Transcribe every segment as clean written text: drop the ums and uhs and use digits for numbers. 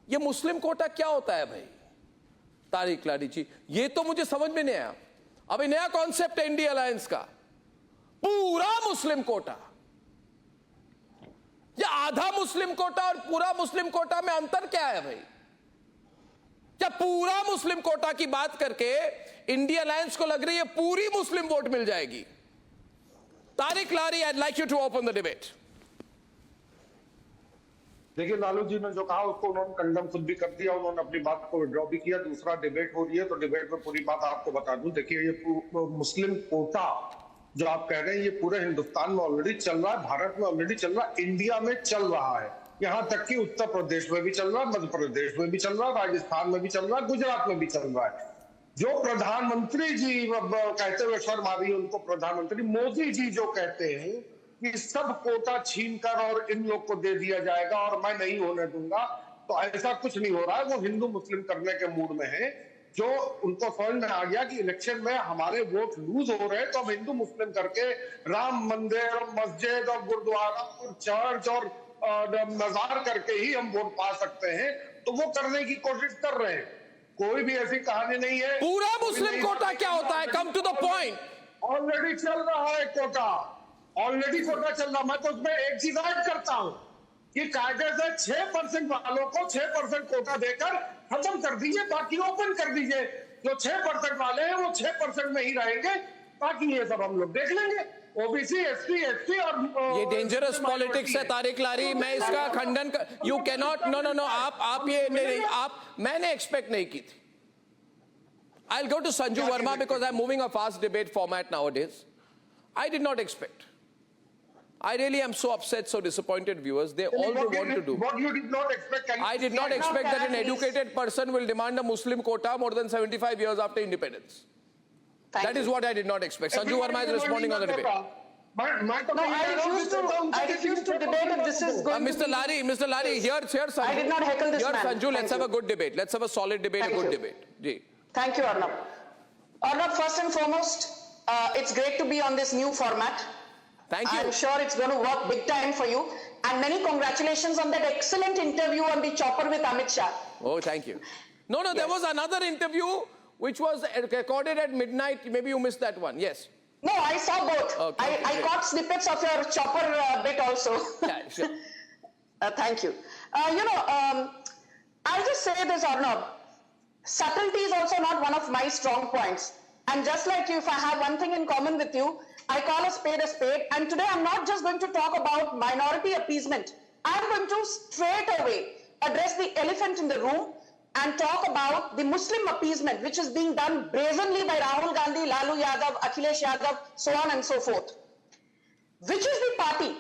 ये मुस्लिम कोटा क्या होता है भाई तारिक लारी जी? ये तो मुझे समझ में नहीं आया। अभी नया कॉन्सेप्ट है इंडिया अलायंस का, पूरा मुस्लिम कोटा या आधा मुस्लिम कोटा और पूरा मुस्लिम कोटा में अंतर क्या है भाई? क्या पूरा मुस्लिम कोटा की बात करके इंडिया अलायंस को लग रही है पूरी मुस्लिम वोट मिल जाएगी? तारिक लारी, I'd like you to open the debate. देखिए, लालू जी ने जो कहा उसको उन्होंने कंडम खुद भी कर दिया, उन्होंने अपनी बात को विड्रॉ भी किया। दूसरा डिबेट हो रही है तो डिबेट में पूरी बात आपको बता दूं। देखिए, ये मुस्लिम कोटा जो आप कह रहे हैं ये पूरे हिंदुस्तान में ऑलरेडी चल रहा है, भारत में ऑलरेडी चल रहा है, इंडिया में चल रहा है। यहां तक कि उत्तर प्रदेश में भी चल रहा है, मध्य प्रदेश में भी चल रहा है, राजस्थान में भी चल रहा है, गुजरात में भी चल रहा है। जो प्रधानमंत्री जी कहते हुए शर्म आ रही है उनको, प्रधानमंत्री मोदी जी जो कहते हैं कि सब कोटा छीनकर और इन लोग को दे दिया जाएगा और मैं नहीं होने दूंगा, तो ऐसा कुछ नहीं हो रहा है। वो हिंदू मुस्लिम करने के मूड में है। जो उनको समझ में आ गया कि इलेक्शन में हमारे वोट लूज हो रहे हैं तो हम हिंदू मुस्लिम करके राम मंदिर और मस्जिद और गुरुद्वारा और चर्च और मजार करके ही हम वोट पा सकते हैं, तो वो करने की कोशिश कर रहे हैं। कोई भी ऐसी कहानी नहीं है। पूरा मुस्लिम कोटा क्या होता है? Come to the point. Already चल रहा है कोटा, ऑलरेडी कोटा चल रहा। मैं तो उसमें एक चीज ऐड करता हूं कि कायदे से 6% वालों को 6% कोटा देकर खत्म कर दीजिए, बाकी ओपन कर दीजिए। जो 6% वाले हैं वो 6% में ही रहेंगे, बाकी ये सब हम लोग देख लेंगे। ओबीसी, एससी, एसटी और ये डेंजरस पॉलिटिक्स है तारिक लारी, मैं इसका खंडन कर, यू कैन नॉट, नो, आप ये नहीं, आप मैंने एक्सपेक्ट नहीं की थी। I'll go to Sanju Verma because I'm moving a fast debate format nowadays. I did not expect. I really am so upset, so disappointed, viewers. They all want to do. What you did not expect? I did not expect that an educated person will demand a Muslim quota more than 75 years after independence. That is what I did not expect. Sanju Verma is responding on the debate. I refuse to debate if this is going Mr. Lari, here Sanju. I did not heckle this man. Here Sanju, let's have a good debate. Let's have a solid debate, a good debate. Ji. Thank you, Arnab. Arnab, first and foremost, it's great to be on this new format. Thank you. I'm sure it's going to work big time for you. And many congratulations on that excellent interview on the chopper with Amit Shah. Oh, thank you. No, yes. There was another interview which was recorded at midnight. Maybe you missed that one. Yes. No, I saw both. Okay, I caught snippets of your chopper bit also. Yeah, sure. Thank you. I'll just say this, Arnab. Subtlety is also not one of my strong points. And just like you, if I have one thing in common with you, I call a spade a spade. And today I'm not just going to talk about minority appeasement. I'm going to straight away address the elephant in the room and talk about the Muslim appeasement, which is being done brazenly by Rahul Gandhi, Lalu Yadav, Akhilesh Yadav, so on and so forth. Which is the party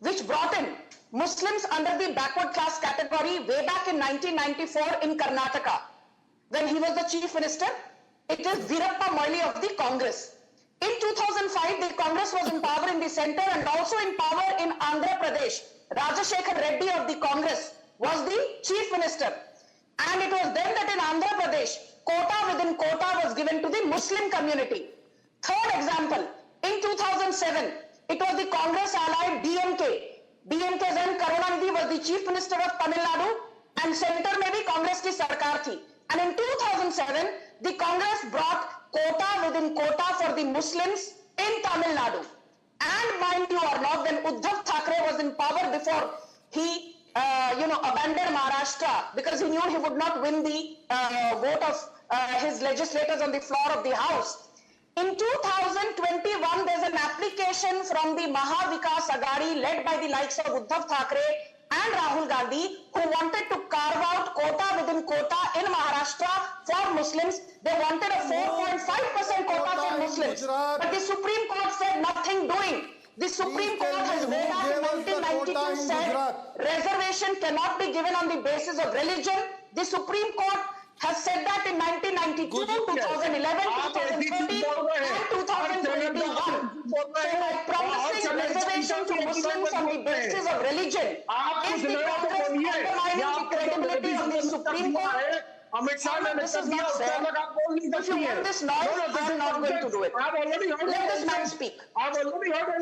which brought in Muslims under the backward class category way back in 1994 in Karnataka, when he was the chief minister? It is Veerappa Moily of the Congress. In 2005, the Congress was in power in the center and also in power in Andhra Pradesh. Rajashekar Reddy of the Congress was the chief minister. And it was then that in Andhra Pradesh, quota within quota was given to the Muslim community. Third example, in 2007, it was the Congress allied DMK. DMK's then Karunanidhi was the chief minister of Tamil Nadu and center mein bhi Congress ki sarkar thi. And in 2007, the Congress brought quota within quota for the Muslims in Tamil Nadu. And mind you or not, when Uddhav Thackeray was in power before he abandoned Maharashtra because he knew he would not win the vote of his legislators on the floor of the House. In 2021, there's an application from the Maha Vikas Aghadi led by the likes of Uddhav Thackeray and Rahul Gandhi, who wanted to carve out quota within quota in Maharashtra for Muslims. They wanted a 4.5% quota for Muslims. But the Supreme Court said nothing doing. The Supreme Court has way back in 1992 said reservation cannot be given on the basis of religion. The Supreme Court has said that in 1992, 2011, 2013 and 2021. So by promising reservation to Muslims on the basis of religion, is the Congress undermining the credibility of the Supreme Court? This is not fair. If you want this noise, I am not going to do it. Let this man speak.